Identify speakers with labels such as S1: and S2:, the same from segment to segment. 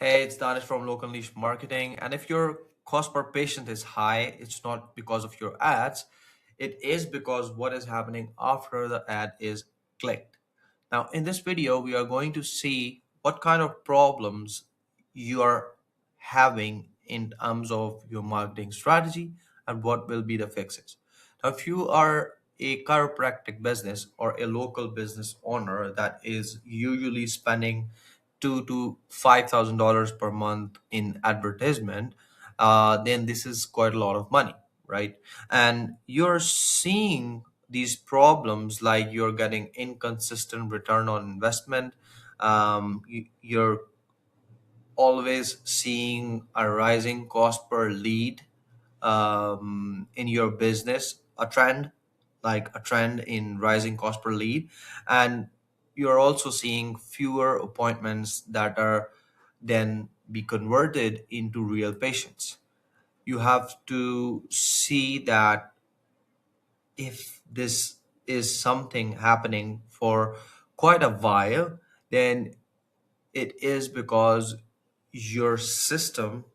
S1: Hey, it's Danish from Local Niche Marketing. And if your cost per patient is high, it's not because of your ads, it is because what is happening after the ad is clicked. Now, in this video, we are going to see what kind of problems you are having in terms of your marketing strategy and what will be the fixes. Now, if you are a chiropractic business or a local business owner that is usually spending $2,000 to $5,000 per month in advertisement, then this is quite a lot of money, right? And you're seeing these problems like you're getting inconsistent return on investment. You're always seeing a rising cost per lead in your business, a trend in rising cost per lead, and you're also seeing fewer appointments that are then be converted into real patients. You have to see that if this is something happening for quite a while, then it is because your system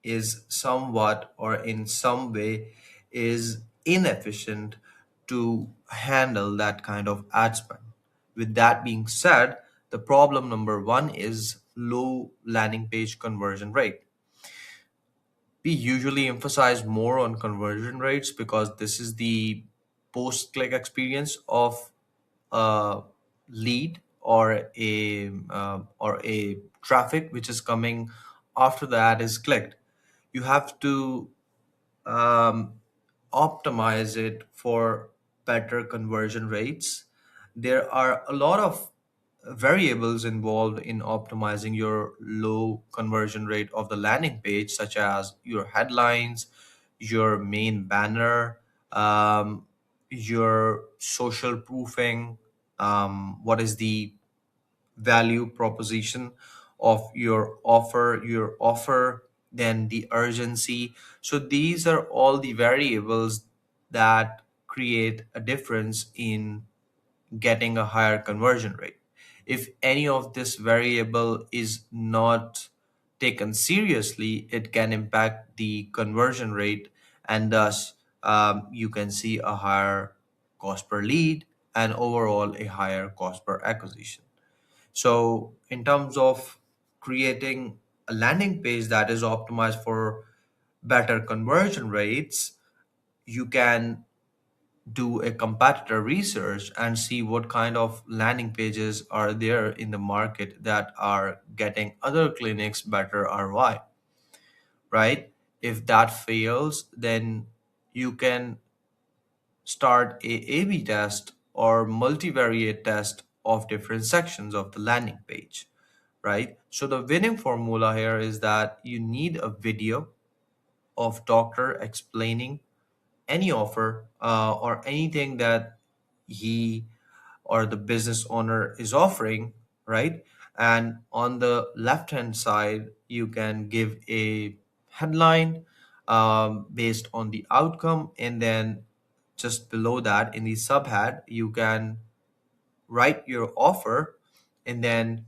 S1: is somewhat or in some way is inefficient to handle that kind of ad spend. With that being said, the problem number one is low landing page conversion rate. We usually emphasize more on conversion rates because this is the post click experience of a lead or a traffic which is coming after the ad is clicked. You have to um, optimize it for better conversion rates. There are a lot of variables involved in optimizing your low conversion rate of the landing page, such as your headlines, your main banner, um, your social proofing, what is the value proposition of your offer, then the urgency. So these are all the variables that create a difference in getting a higher conversion rate. If any of this variable is not taken seriously, it can impact the conversion rate, and thus you can see a higher cost per lead and overall a higher cost per acquisition. So, in terms of creating a landing page that is optimized for better conversion rates, you can do a competitor research and see what kind of landing pages are there in the market that are getting other clinics better ROI, right? If that fails, then you can start a A/B test or multivariate test of different sections of the landing page, right? So the winning formula here is that you need a video of doctor explaining any offer or anything that he or the business owner is offering, right? And on the left hand side, you can give a headline based on the outcome, and then just below that in the subhead, you can write your offer, and then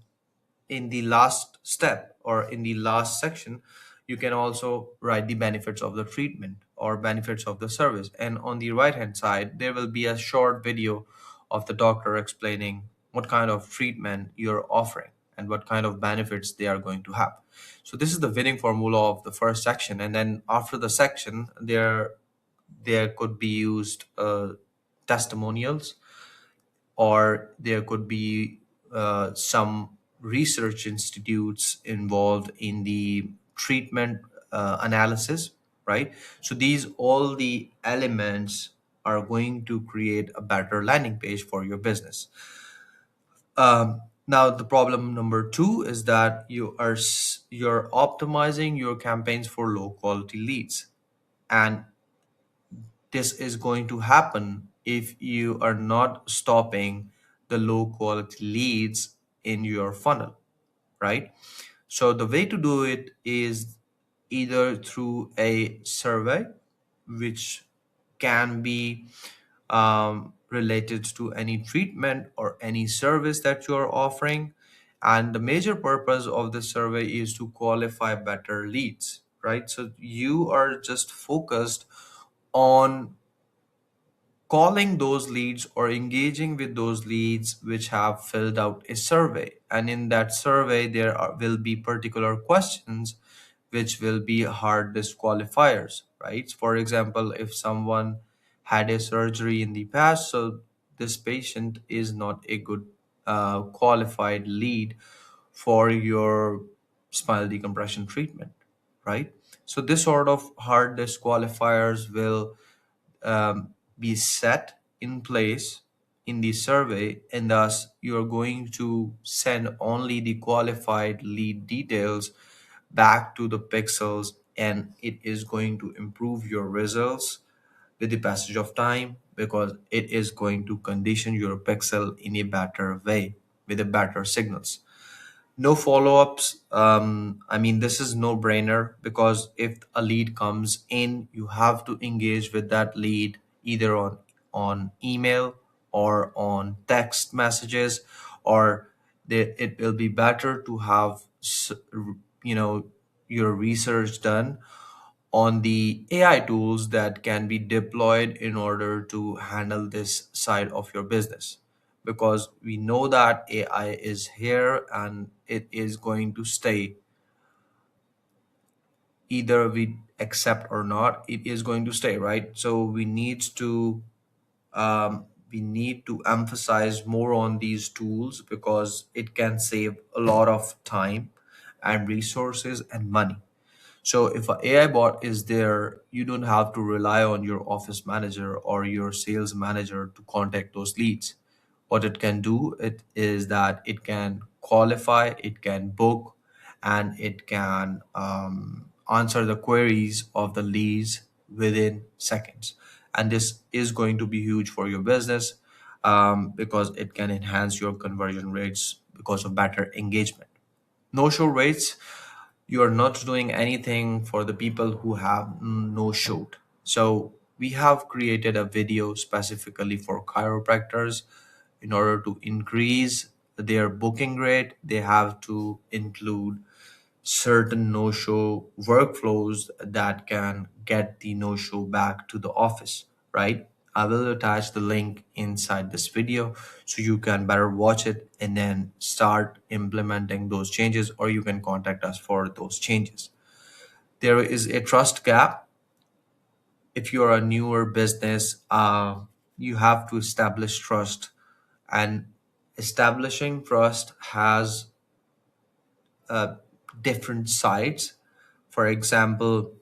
S1: in the last step or in the last section, you can also write the benefits of the treatment or benefits of the service. And on the right hand side, there will be a short video of the doctor explaining what kind of treatment you're offering and what kind of benefits they are going to have. So this is the winning formula of the first section. And then after the section, there could be used testimonials, or there could be some research institutes involved in the treatment analysis, right? So these all the elements are going to create a better landing page for your business. Now the problem number two is that you're optimizing your campaigns for low quality leads, and this is going to happen if you are not stopping the low quality leads in your funnel, right? So the way to do it is either through a survey, which can be related to any treatment or any service that you're offering, And the major purpose of this survey is to qualify better leads, right? So you are just focused on calling those leads or engaging with those leads which have filled out a survey. And in that survey, will be particular questions which will be hard disqualifiers, right? For example, if someone had a surgery in the past, so this patient is not a good qualified lead for your spinal decompression treatment, right? So this sort of hard disqualifiers will be set in place in the survey, and thus you're going to send only the qualified lead details back to the pixels, and it is going to improve your results with the passage of time because it is going to condition your pixel in a better way with a better signals. No follow-ups. I mean, this is no brainer because if a lead comes in, you have to engage with that lead either on email or on text messages, or it will be better to have you know your research done on the AI tools that can be deployed in order to handle this side of your business. Because we know that AI is here and it is going to stay, either we accept or not, it is going to stay, right? So we need to emphasize more on these tools because it can save a lot of time and resources and money. So if an AI bot is there, you don't have to rely on your office manager or your sales manager to contact those leads. What it can do it is that it can qualify, it can book, and it can answer the queries of the leads within seconds. And this is going to be huge for your business because it can enhance your conversion rates because of better engagement. No show rates, you are not doing anything for the people who have no showed. So we have created a video specifically for chiropractors. In order to increase their booking rate, they have to include certain no-show workflows that can get the no-show back to the office, right? I will attach the link inside this video so you can better watch it and then start implementing those changes, or you can contact us for those changes. There is a trust gap. If you're a newer business, you have to establish trust, and establishing trust has uh, different sides. For example,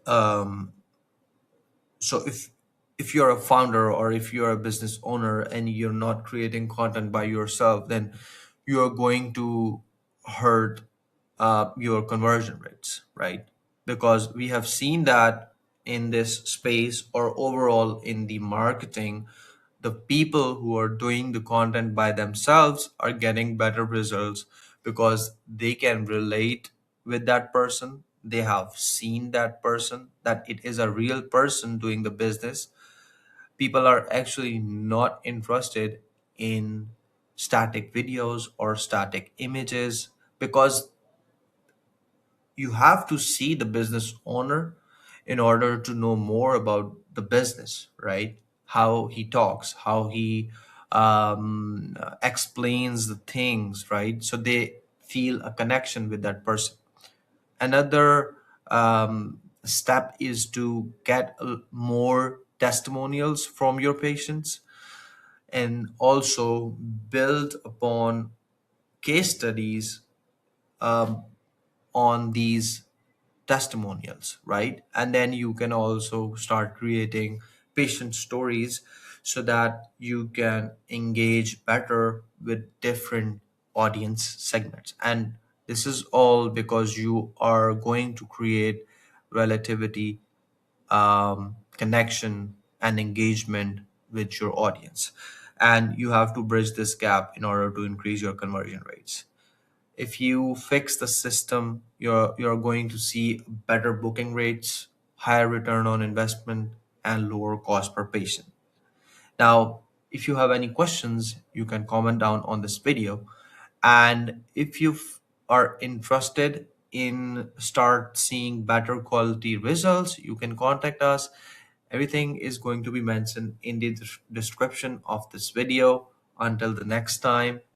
S1: um, so if you're a founder or if you're a business owner and you're not creating content by yourself, then you're going to hurt your conversion rates, right? Because we have seen that in this space or overall in the marketing, the people who are doing the content by themselves are getting better results because they can relate with that person. They have seen that person, that it is a real person doing the business. People are actually not interested in static videos or static images because you have to see the business owner in order to know more about the business, right? How he talks, how he explains the things, right? So they feel a connection with that person. Another step is to get more testimonials from your patients and also build upon case studies um, on these testimonials, right? And then you can also start creating patient stories so that you can engage better with different audience segments. And this is all because you are going to create relativity, connection, and engagement with your audience. And you have to bridge this gap in order to increase your conversion rates. If you fix the system, you're going to see better booking rates, higher return on investment, and lower cost per patient. Now, if you have any questions, you can comment down on this video, And if you are interested in start seeing better quality results, you can contact us. Everything is going to be mentioned in the description of this video. Until the next time,